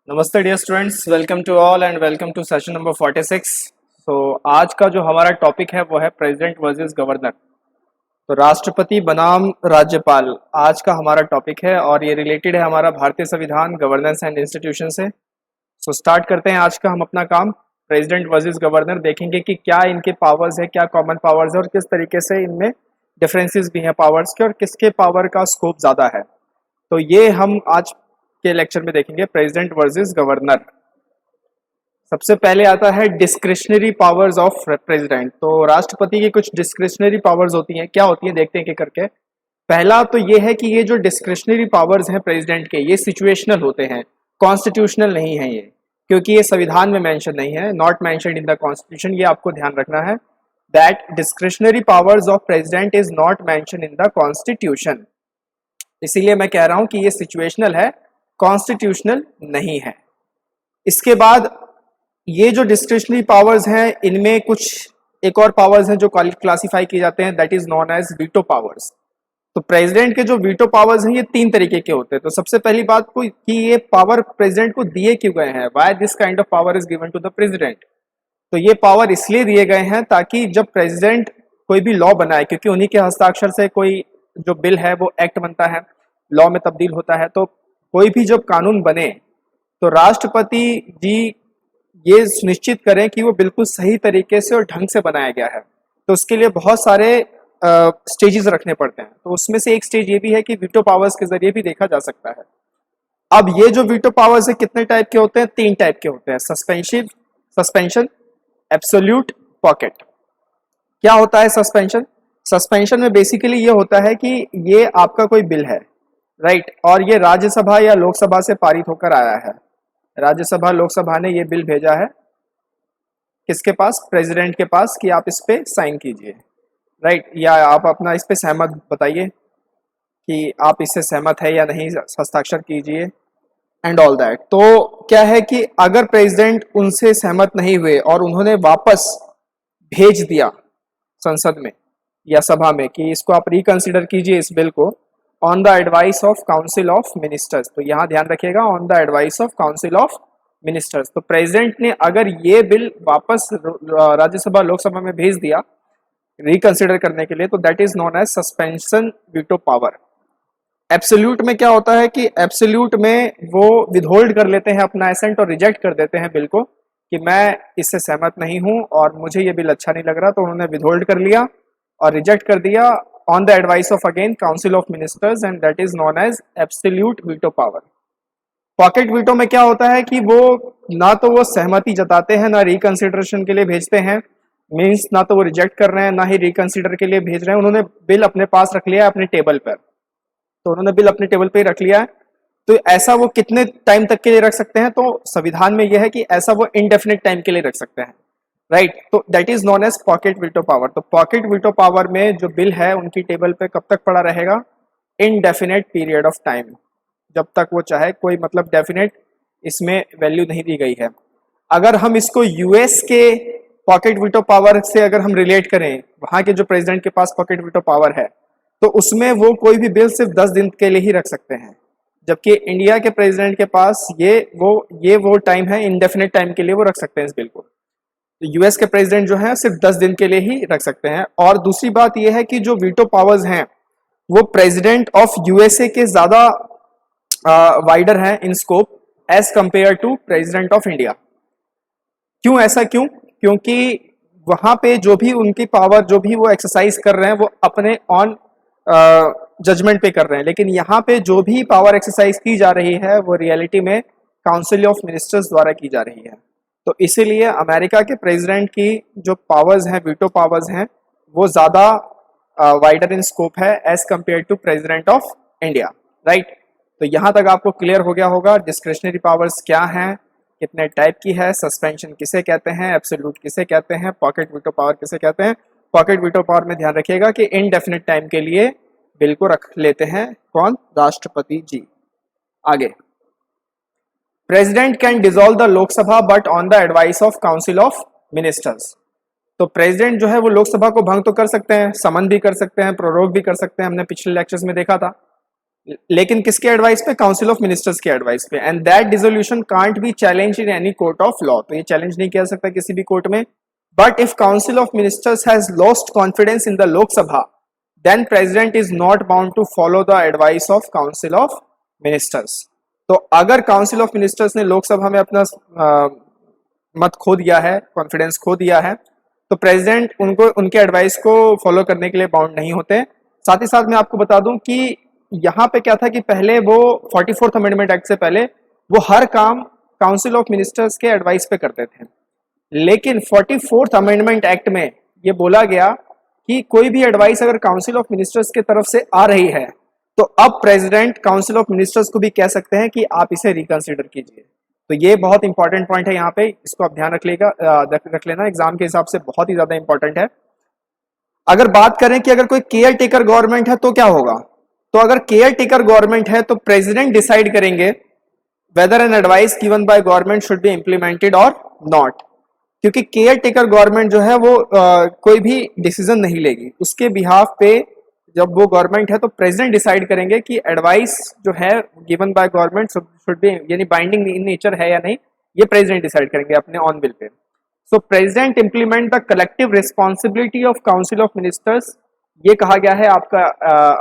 नमस्ते dear students, welcome to all and welcome to session number 46। तो आज का जो हमारा टॉपिक है वो है प्रेसिडेंट वर्सेस गवर्नर। तो राष्ट्रपति बनाम राज्यपाल आज का हमारा टॉपिक है और ये रिलेटेड है हमारा भारतीय संविधान, गवर्नेंस एंड इंस्टीट्यूशन से। सो स्टार्ट करते हैं आज का हम अपना काम। प्रेसिडेंट वर्सेस गवर्नर देखेंगे कि क्या इनके पावर्स है, क्या कॉमन पावर्स है और किस तरीके से इनमें डिफरेंसेस भी हैं पावर्स के और किसके पावर का स्कोप ज़्यादा है। तो ये हम आज के लेक्चर में देखेंगे, प्रेसिडेंट वर्सेस गवर्नर। सबसे पहले आता है डिस्क्रिशनरी पावर्स ऑफ प्रेसिडेंट। तो राष्ट्रपति की कुछ डिस्क्रिशनरी पावर्स होती हैं, क्या होती हैं देखते हैं कि करके। पहला तो ये है कि ये जो डिस्क्रिशनरी पावर्स हैं प्रेसिडेंट के, ये सिचुएशनल होते हैं, कॉन्स्टिट्यूशनल नहीं है ये, क्योंकि ये संविधान में मेंशन नहीं है, not mentioned in the constitution. ये आपको ध्यान रखना है that discretionary powers of president is not mentioned in the constitution. इसीलिए मैं कह रहा हूं कि ये सिचुएशनल है, कॉन्स्टिट्यूशनल नहीं है। इसके बाद ये जो डिस्क्रिशनरी पावर्स हैं, इनमें कुछ एक और पावर्स हैं जो क्लासिफाई किए जाते हैं, that is known as veto powers. तो प्रेसिडेंट के जो वीटो पावर्स हैं ये तीन तरीके के होते हैं। तो सबसे पहली बात को कि ये पावर प्रेसिडेंट को दिए क्यों गए हैं, why this kind of power is given to the president. तो ये पावर इसलिए दिए गए हैं ताकि जब प्रेसिडेंट कोई भी लॉ बनाए, क्योंकि उन्हीं के हस्ताक्षर से कोई जो बिल है वो एक्ट बनता है, लॉ में तब्दील होता है। तो कोई भी जब कानून बने तो राष्ट्रपति जी ये सुनिश्चित करें कि वो बिल्कुल सही तरीके से और ढंग से बनाया गया है। तो उसके लिए बहुत सारे स्टेजेस रखने पड़ते हैं। तो उसमें से एक स्टेज ये भी है कि वीटो पावर्स के जरिए भी देखा जा सकता है। अब ये जो वीटो पावर्स है कितने टाइप के होते हैं? तीन टाइप के होते हैं, सस्पेंशन, एब्सोल्यूट, पॉकेट। क्या होता है सस्पेंशन? सस्पेंशन में बेसिकली ये होता है कि ये आपका कोई बिल है, राइट, और ये राज्यसभा या लोकसभा से पारित होकर आया है। राज्यसभा लोकसभा ने ये बिल भेजा है किसके पास? प्रेसिडेंट के पास, कि आप इस पे साइन कीजिए, राइट, या आप अपना इस पे सहमत बताइए कि आप इससे सहमत है या नहीं, हस्ताक्षर कीजिए एंड ऑल दैट। तो क्या है कि अगर प्रेसिडेंट उनसे सहमत नहीं हुए और उन्होंने वापस भेज दिया संसद में या सभा में कि इसको आप रिकंसिडर कीजिए इस बिल को, on the advice of council of ministers. तो यहां ध्यान रखिएगा, on the advice of council of ministers. तो प्रेसिडेंट ने अगर ये बिल वापस राज्यसभा लोकसभा में भेज दिया रिकंसिडर करने के लिए, तो that is known as suspension veto power. Absolute में क्या होता है कि एब्सोल्यूट में वो विदहोल्ड कर लेते हैं अपना एसेंट और रिजेक्ट कर देते हैं बिल को, कि मैं इससे सहमत नहीं हूं और मुझे ये बिल अच्छा नहीं लग रहा। तो उन्होंने विदहोल्ड कर लिया और रिजेक्ट कर दिया on the advice of again council of ministers, and that is known as absolute veto power. Pocket veto में क्या होता है कि वो ना तो वो सहमति जताते हैं, ना रिकंसिडरेशन के लिए भेजते हैं, मीन्स ना तो वो रिजेक्ट कर रहे हैं ना ही रिकंसिडर के लिए भेज रहे हैं। उन्होंने बिल अपने पास रख लिया है अपने टेबल पर। तो उन्होंने बिल अपने टेबल पे ही रख लिया है। तो ऐसा वो कितने टाइम तक के लिए रख सकते हैं? तो संविधान में यह है कि ऐसा वो इनडेफिनिट टाइम के लिए रख सकते हैं, राइट। तो that is known as pocket veto power. तो पॉकेट वीटो पावर में जो बिल है उनकी टेबल पे कब तक पड़ा रहेगा? इनडेफिनेट पीरियड ऑफ टाइम, जब तक वो चाहे। कोई मतलब डेफिनेट इसमें वैल्यू नहीं दी गई है। अगर हम इसको यूएस के पॉकेट वीटो पावर से अगर हम रिलेट करें, वहां के जो प्रेसिडेंट के पास पॉकेट वीटो पावर है, तो उसमें वो कोई भी बिल सिर्फ 10 दिन के लिए ही रख सकते हैं, जबकि इंडिया के प्रेसिडेंट के पास ये वो टाइम है, इंडेफिनिट टाइम के लिए वो रख सकते हैं इस बिल को। तो यूएस के प्रेसिडेंट जो है सिर्फ 10 दिन के लिए ही रख सकते हैं। और दूसरी बात यह है कि जो वीटो पावर्स हैं वो प्रेसिडेंट ऑफ यूएसए के ज्यादा वाइडर हैं in scope as compare to president of India. क्यों ऐसा? क्योंकि वहां पे जो भी उनकी पावर जो भी वो एक्सरसाइज कर रहे हैं वो अपने ऑन जजमेंट पे कर रहे हैं, लेकिन यहाँ पे जो भी पावर एक्सरसाइज की जा रही है वो रियलिटी में काउंसिल ऑफ मिनिस्टर्स द्वारा की जा रही है। तो इसीलिए अमेरिका के प्रेसिडेंट की जो पावर्स हैं, वीटो पावर्स हैं, वो ज़्यादा वाइडर इन स्कोप है as compare to president of India, right. तो यहाँ तक आपको क्लियर हो गया होगा डिस्क्रिशनरी पावर्स क्या हैं, कितने टाइप की है, सस्पेंशन किसे कहते हैं, एब्सोल्यूट किसे कहते हैं, पॉकेट वीटो पावर किसे कहते हैं। पॉकेट वीटो पावर में ध्यान रखिएगा कि इनडेफिनिट टाइम के लिए बिल को रख लेते हैं कौन? राष्ट्रपति जी। आगे, president can dissolve the Lok Sabha but on the advice of council of ministers. तो प्रेसिडेंट जो है वो लोकसभा को भंग तो कर सकते हैं, समन भी कर सकते हैं, प्रोरोग भी कर सकते हैं, हमने पिछले लेक्चर्स में देखा था। लेकिन किसके एडवाइस पे? काउंसिल ऑफ मिनिस्टर्स के एडवाइस पे। And that dissolution can't be challenge in any court of law, तो ये चैलेंज नहीं किया सकता किसी भी कोर्ट में। But if council of ministers has lost confidence in the Lok Sabha, then president is not bound to follow the advice of council of ministers. तो अगर काउंसिल ऑफ मिनिस्टर्स ने लोकसभा में अपना मत खो दिया है, कॉन्फिडेंस खो दिया है, तो प्रेसिडेंट उनको उनके एडवाइस को फॉलो करने के लिए बाउंड नहीं होते। साथ ही साथ मैं आपको बता दूं कि यहाँ पे क्या था कि पहले वो 44th अमेंडमेंट एक्ट से पहले वो हर काम काउंसिल ऑफ मिनिस्टर्स के एडवाइस पे करते थे, लेकिन 44th अमेंडमेंट एक्ट में ये बोला गया कि कोई भी एडवाइस अगर काउंसिल ऑफ मिनिस्टर्स की तरफ से आ रही है तो अब प्रेसिडेंट काउंसिल ऑफ मिनिस्टर्स को भी कह सकते हैं कि आप इसे रिकंसिडर कीजिए। तो ये बहुत इंपॉर्टेंट पॉइंट है यहाँ पे, इसको आप ध्यान रख लेना, एग्जाम के हिसाब से बहुत ही ज्यादा इंपॉर्टेंट है। अगर बात करें कि अगर कोई केयर टेकर गवर्नमेंट है तो क्या होगा, तो अगर केयर टेकर गवर्नमेंट है तो प्रेसिडेंट डिसाइड करेंगे whether an advice given by government should be implemented और नॉट, क्योंकि केयर टेकर गवर्नमेंट जो है वो कोई भी डिसीजन नहीं लेगी उसके बिहाफ पे। जब वो गवर्नमेंट है तो प्रेसिडेंट डिसाइड करेंगे कि एडवाइस जो है given by government should B यानी बाइंडिंग इन नेचर है या नहीं, ये प्रेसिडेंट डिसाइड करेंगे अपने on bill pay. So president implement the collective responsibility of council of ministers, ये कहा गया है आपका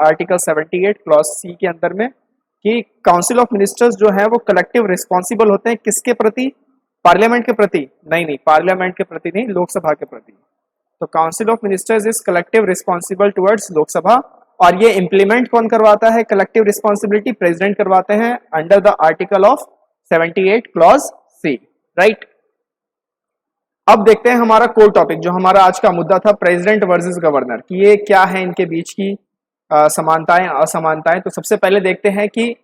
आर्टिकल 78 क्लॉज सी के अंदर में कि काउंसिल ऑफ मिनिस्टर्स जो है वो कलेक्टिव रिस्पॉन्सिबल होते हैं किसके प्रति? पार्लियामेंट के प्रति? नहीं, पार्लियामेंट के प्रति नहीं, लोकसभा के प्रति। तो council of ministers is collective responsible towards Lok Sabha, और ये इंप्लीमेंट कौन करवाता है कलेक्टिव रिस्पॉन्सिबिलिटी? प्रेसिडेंट करवाते हैं under the article of 78 clause C, right. अब देखते हैं हमारा कोर टॉपिक, जो हमारा आज का मुद्दा था प्रेसिडेंट वर्सेस गवर्नर, कि ये क्या है, इनके बीच की समानताएं असमानताएं। तो सबसे पहले देखते हैं कि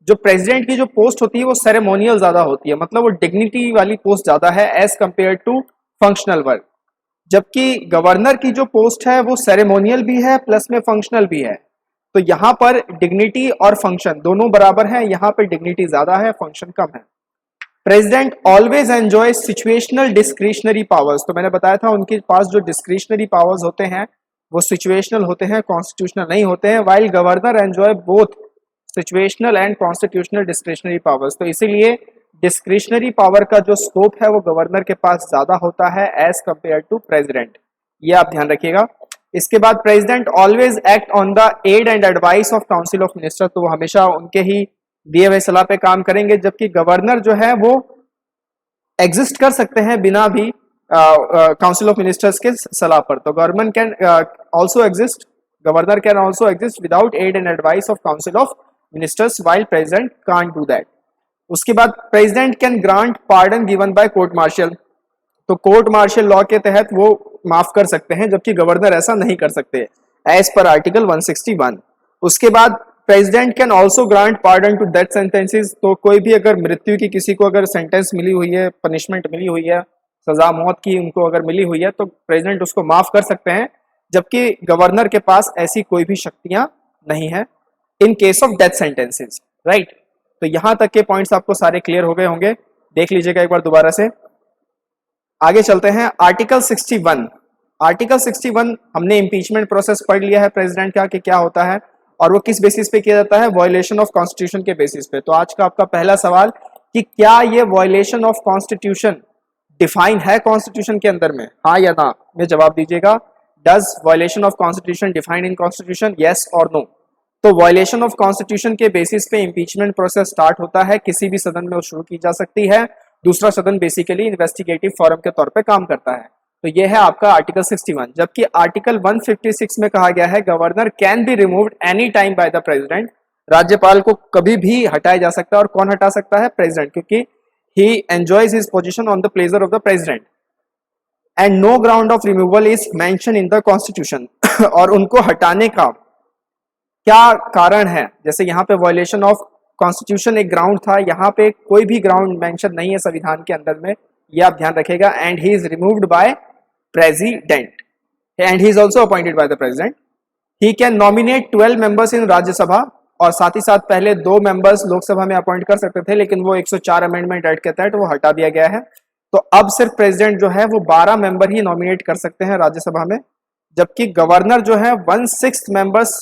जो प्रेसिडेंट की जो पोस्ट होती है वो सेरेमोनियल ज्यादा होती है, मतलब वो डिग्निटी वाली पोस्ट ज्यादा है as compare to functional work, जबकि गवर्नर की जो पोस्ट है वो सेरेमोनियल भी है प्लस में फंक्शनल भी है। तो यहाँ पर डिग्निटी और फंक्शन दोनों बराबर है, यहाँ पर डिग्निटी ज्यादा है, फंक्शन कम है। President always enjoy situational discretionary powers, तो मैंने बताया था उनके पास जो डिस्क्रिशनरी पावर्स होते हैं वो सिचुएशनल होते हैं, कॉन्स्टिट्यूशनल नहीं होते हैं, while governor enjoy both situational and constitutional discretionary powers. तो इसीलिए डिस्क्रिशनरी पावर का जो स्कोप है वो गवर्नर के पास ज्यादा होता है एज कंपेयर टू प्रेसिडेंट, ये आप ध्यान रखिएगा। इसके बाद president always act on the aid and advice of council of minister, तो वो हमेशा उनके ही दिए हुए सलाह पे काम करेंगे, जबकि गवर्नर जो है वो एग्जिस्ट कर सकते हैं बिना भी काउंसिल ऑफ मिनिस्टर्स के सलाह पर। तो government can also exist, governor can also exist without aid and advice of council of ministers, while president can't do that. उसके बाद president can grant pardon given by court martial, तो court martial law के तहत वो माफ कर सकते हैं, जबकि गवर्नर ऐसा नहीं कर सकते एज पर आर्टिकल 161। उसके बाद president can also grant pardon to death sentences, तो कोई भी अगर मृत्यु की किसी को अगर सेंटेंस मिली हुई है, पनिशमेंट मिली हुई है, सजा मौत की उनको अगर मिली हुई है तो प्रेसिडेंट उसको माफ कर सकते हैं, जबकि गवर्नर के पास ऐसी कोई भी शक्तियां नहीं है इन case of death sentences, right. तो यहां तक के पॉइंट्स आपको सारे क्लियर हो गए होंगे, देख लीजिएगा एक बार दोबारा से। आगे चलते हैं आर्टिकल 61। आर्टिकल 61 हमने इम्पीचमेंट प्रोसेस पढ़ लिया है प्रेसिडेंट का कि क्या होता है और वो किस बेसिस पे किया जाता है, वायलेशन ऑफ कॉन्स्टिट्यूशन के बेसिस पे। तो आज का आपका पहला सवाल कि क्या ये वायलेशन ऑफ कॉन्स्टिट्यूशन डिफाइन है कॉन्स्टिट्यूशन के अंदर में, हाँ या ना, में जवाब दीजिएगा। Does violation of constitution define in constitution, yes और नो। तो वायलेशन ऑफ कॉन्स्टिट्यूशन के बेसिस पे इम्पीचमेंट प्रोसेस स्टार्ट होता है, किसी भी सदन में वो शुरू की जा सकती है, दूसरा सदन बेसिकली इन्वेस्टिगेटिव फोरम के तौर पे काम करता है। तो ये है आपका आर्टिकल 61। जबकि आर्टिकल 156 में कहा गया है governor can be removed any time by the president, राज्यपाल को कभी भी हटाया जा सकता है, और कौन हटा सकता है, प्रेसिडेंट, क्योंकि he enjoys his position on the pleasure of the president and no ground of removal is mention in the constitution. और उनको हटाने का क्या कारण है, जैसे यहाँ पे वायलेशन ऑफ कॉन्स्टिट्यूशन एक ग्राउंड था, यहाँ पे कोई भी ग्राउंड मेंशन नहीं है संविधान के अंदर में, ये आप ध्यान रखिएगा। And he is removed by president and he is also appointed by the president. He can nominate 12 members in Rajya Sabha, और साथ ही साथ पहले 2 मेंबर्स लोकसभा में अपॉइंट कर सकते थे, लेकिन वो 104 अमेंडमेंट एक्ट के तहत वो हटा दिया गया है। तो अब सिर्फ प्रेसिडेंट जो है वो 12 मेंबर ही नॉमिनेट कर सकते हैं राज्यसभा में, जबकि गवर्नर जो है 1/6 मेंबर्स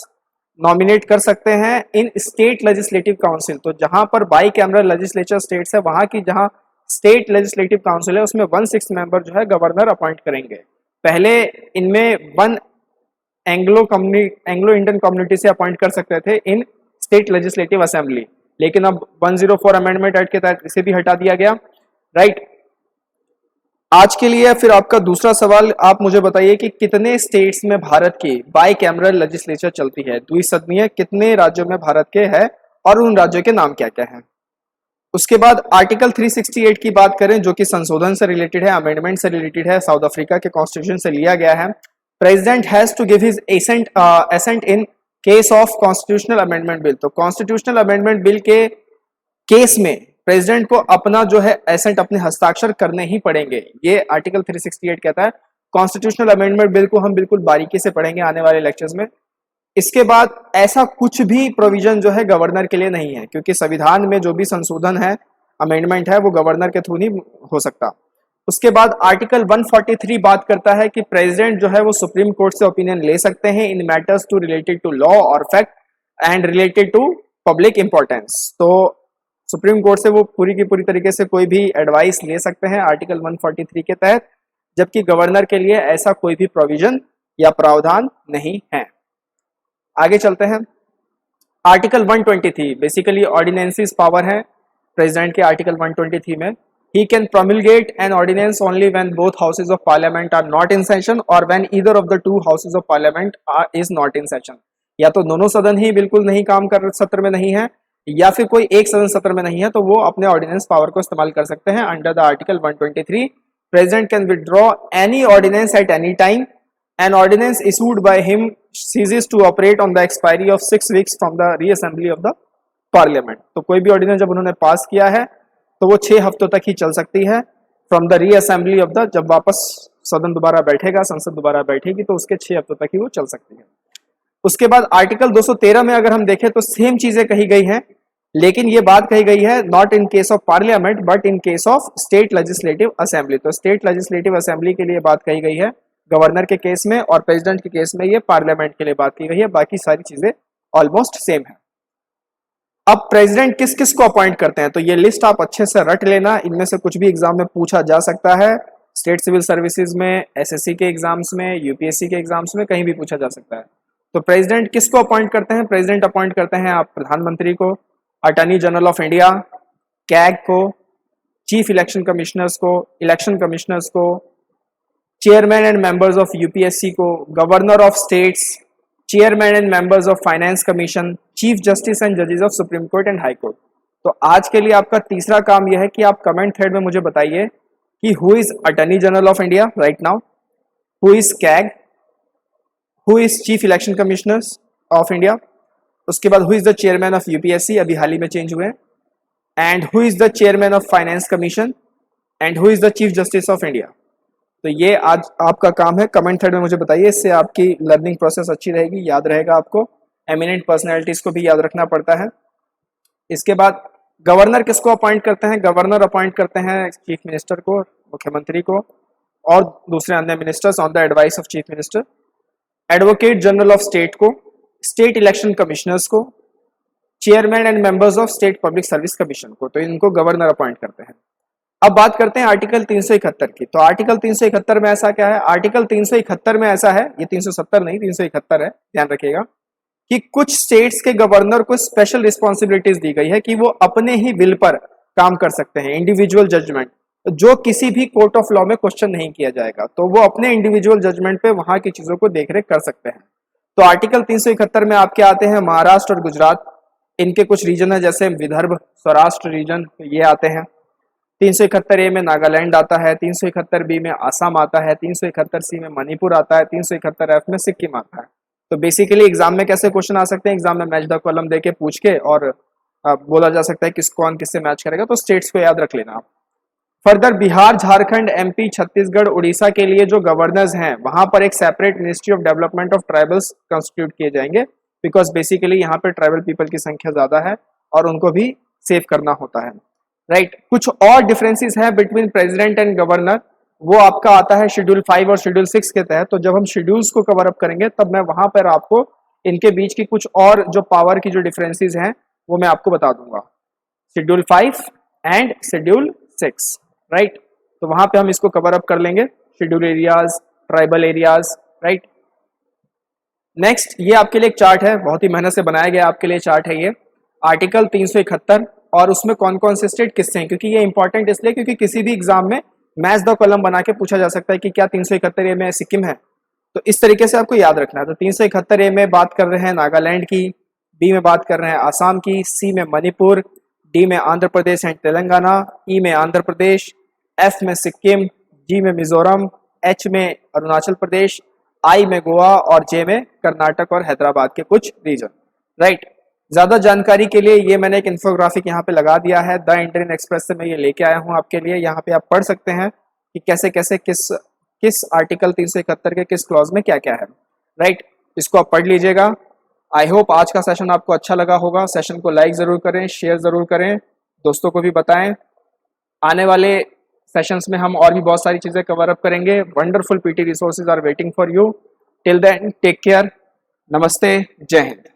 नॉमिनेट कर सकते हैं इन स्टेट लेजिस्लेटिव काउंसिल। तो जहां पर बाई कैमरल लेजिस्लेचर स्टेट्स है, वहां की जहां स्टेट लेजिस्लेटिव काउंसिल है, उसमें 1/6 मेंबर जो है गवर्नर अपॉइंट करेंगे। पहले इनमें एंग्लो इंडियन कम्युनिटी से अपॉइंट कर सकते थे इन स्टेट लेजिस्लेटिव असेंबली, लेकिन अब 104 अमेंडमेंट एक्ट के तहत इसे भी हटा दिया गया। राइट, आज के लिए फिर आपका दूसरा सवाल, आप मुझे बताइए कि कितने स्टेट्स में भारत की बाई कैमरल लेजिस्लेचर चलती है, द्विसदनीय कितने राज्यों में भारत के है और उन राज्यों के नाम क्या क्या हैं। उसके बाद आर्टिकल 368 की बात करें, जो कि संशोधन से रिलेटेड है, अमेंडमेंट से रिलेटेड है, साउथ अफ्रीका के कॉन्स्टिट्यूशन से लिया गया है। President has to give his assent in case of constitutional amendment bill. तो कॉन्स्टिट्यूशनल अमेंडमेंट बिल के केस में प्रेसिडेंट को अपना जो है एसेंट अपने हस्ताक्षर करने ही पड़ेंगे, ये आर्टिकल 368 कहता है। कॉन्स्टिट्यूशनल अमेंडमेंट बिल को हम बिल्कुल बारीकी से पढ़ेंगे आने वाले लेक्चर्स में। इसके बाद ऐसा कुछ भी प्रोविजन जो है गवर्नर के लिए नहीं है, क्योंकि संविधान में जो भी संशोधन है, अमेंडमेंट है, वो गवर्नर के थ्रू नहीं हो सकता। उसके बाद आर्टिकल 143 बात करता है कि प्रेसिडेंट जो है वो सुप्रीम कोर्ट से ओपिनियन ले सकते हैं in matters to related to law और fact and related to public importance. तो सुप्रीम कोर्ट से वो पूरी की पूरी तरीके से कोई भी एडवाइस ले सकते हैं आर्टिकल 143 के तहत, जबकि गवर्नर के लिए ऐसा कोई भी प्रोविजन या प्रावधान नहीं है। आगे चलते हैं। आर्टिकल 123 बेसिकली ऑर्डिनेंसेस पावर है प्रेसिडेंट के आर्टिकल 123 में। He can promulgate an ordinance only when both houses of parliament are not in session or when either of the two houses of parliament is not in session। या तो दोनों सदन ही बिल्कुल नहीं काम कर, सत्र में नहीं है, या फिर कोई एक सदन सत्र में नहीं है, तो वो अपने ऑर्डिनेंस पावर को इस्तेमाल कर सकते हैं। Under the article 123 president can withdraw any ordinance at any time. An ordinance issued by him ceases to operate on the expiry of 6 weeks from the reassembly of the parliament। तो कोई भी ordinance जब उन्होंने पास किया है तो वो 6 हफ्तों तक ही चल सकती है from the reassembly of the, जब वापस सदन दोबारा बैठेगा, संसद दोबारा बैठेगी, तो उसके 6 हफ्तों तक ही वो चल सकती है। उसके बाद आर्टिकल 213 में अगर हम देखें तो सेम चीजें कही गई हैं, लेकिन ये बात कही गई है not in case of parliament but in case of state legislative assembly. तो स्टेट लेजिस्लेटिव असेंबली के लिए बात कही गई है गवर्नर के केस में, और प्रेसिडेंट के केस में ये पार्लियामेंट के लिए बात की गई है। बाकी सारी चीजें ऑलमोस्ट सेम है। अब प्रेसिडेंट किस किस को अपॉइंट करते हैं, तो ये लिस्ट आप अच्छे से रट लेना, इनमें से कुछ भी एग्जाम में पूछा जा सकता है। स्टेट सिविल सर्विसेज में, एसएससी के एग्जाम्स में, यूपीएससी के एग्जाम्स में, कहीं भी पूछा जा सकता है। तो प्रेसिडेंट किसको अपॉइंट करते हैं? प्रेसिडेंट अपॉइंट करते हैं आप प्रधानमंत्री को, attorney general of India, CAG को, चीफ इलेक्शन कमिश्नर्स को, इलेक्शन कमिश्नर्स को, chairman and members of UPSC को, governor of states, chairman and members of finance commission, chief justice and जजेस of supreme court and high court. तो आज के लिए आपका तीसरा काम यह है कि आप कमेंट थ्रेड में मुझे बताइए कि who is attorney general of India right now, who is CAG, who is chief election commissioners of India, उसके बाद who is the chairman of UPSC, अभी हाल ही में चेंज हुए, and who is the chairman of finance commission, and who is the chief justice of India. तो ये आज आपका काम है, कमेंट थ्रेड में मुझे बताइए, इससे आपकी लर्निंग प्रोसेस अच्छी रहेगी, याद रहेगा आपको। एमिनेंट पर्सनैलिटीज को भी याद रखना पड़ता है। इसके बाद गवर्नर किसको अपॉइंट करते हैं? गवर्नर अपॉइंट करते हैं चीफ मिनिस्टर को, मुख्यमंत्री को, और दूसरे अन्य ministers on the advice of chief minister, advocate general of state को, स्टेट इलेक्शन कमिश्नर्स को, chairman and members of state public service commission को। तो इनको गवर्नर अपॉइंट करते हैं। अब बात करते हैं आर्टिकल 371 की। तो आर्टिकल 371 में ऐसा क्या है? आर्टिकल 371 में ऐसा है, ये 370 नहीं 371 है, ध्यान रखिएगा, कि कुछ स्टेट्स के गवर्नर को स्पेशल रिस्पॉन्सिबिलिटीज दी गई है कि वो अपने ही विल पर काम कर सकते हैं, इंडिविजुअल जजमेंट, जो किसी भी कोर्ट ऑफ लॉ में क्वेश्चन नहीं किया जाएगा। तो वो अपने इंडिविजुअल जजमेंट पे वहां की चीजों को देखरेख कर सकते हैं। तो आर्टिकल 371 में आपके आते हैं महाराष्ट्र और गुजरात, इनके कुछ रीजन है जैसे विदर्भ, सौराष्ट्र रीजन, ये आते हैं। 371A में नागालैंड आता है, 371B में आसाम आता है, 371C में मणिपुर आता है, 371F में सिक्किम आता है। तो बेसिकली एग्जाम में कैसे क्वेश्चन आ सकते हैं? एग्जाम में मैच द कॉलम देके पूछ के और बोला जा सकता है कौन किससे मैच करेगा। तो स्टेट्स को याद रख लेना आप। फर्दर बिहार, झारखंड, एमपी, छत्तीसगढ़, उड़ीसा के लिए जो गवर्नर्स हैं वहां पर एक separate ministry of development of tribals constitute किए जाएंगे, बिकॉज बेसिकली यहाँ पे ट्राइबल पीपल की संख्या ज्यादा है और उनको भी सेव करना होता है। राइट, कुछ और डिफरेंसेस है बिटवीन प्रेसिडेंट एंड गवर्नर, वो आपका आता है शेड्यूल 5 और शेड्यूल 6 के तहत। तो जब हम शेड्यूल्स को कवर अप करेंगे तब मैं वहां पर आपको इनके बीच की कुछ और जो पावर की जो डिफरेंसेस हैं वो मैं आपको बता दूंगा, शेड्यूल 5 एंड शेड्यूल 6, राइट। तो वहां पे हम इसको कवर अप कर लेंगे, schedule areas, tribal areas, right. Next ये आपके लिए एक चार्ट है, बहुत ही मेहनत से बनाया गया आपके लिए चार्ट है ये, आर्टिकल 371 और उसमें कौन कौन से स्टेट किससे हैं, क्योंकि ये इंपॉर्टेंट इसलिए क्योंकि किसी भी एग्जाम में मैच द कॉलम बना के पूछा जा सकता है कि क्या 371 ए में सिक्किम है, तो इस तरीके से आपको याद रखना है। तो 371 ए में बात कर रहे हैं नागालैंड की, बी में बात कर रहे हैं आसाम की, सी में मणिपुर, डी में आंध्र प्रदेश एंड तेलंगाना, ई में आंध्र प्रदेश, एफ में सिक्किम, जी में मिजोरम, एच में अरुणाचल प्रदेश, आई में गोवा और जे में कर्नाटक और हैदराबाद के कुछ रीजन, राइट। ज्यादा जानकारी के लिए ये मैंने एक इन्फोग्राफिक यहाँ पे लगा दिया है, द इंडियन एक्सप्रेस से मैं ये लेके आया हूँ आपके लिए। यहाँ पे आप पढ़ सकते हैं कि कैसे कैसे किस आर्टिकल 371 के किस क्लॉज में क्या क्या है, राइट। इसको आप पढ़ लीजिएगा। आई होप आज का सेशन आपको अच्छा लगा होगा। सेशन को लाइक जरूर करें, शेयर जरूर करें, दोस्तों को भी बताएं। आने वाले सेशंस में हम और भी बहुत सारी चीजें कवर अप करेंगे। Wonderful PT resources are waiting for you. Till then take care, नमस्ते, जय हिंद।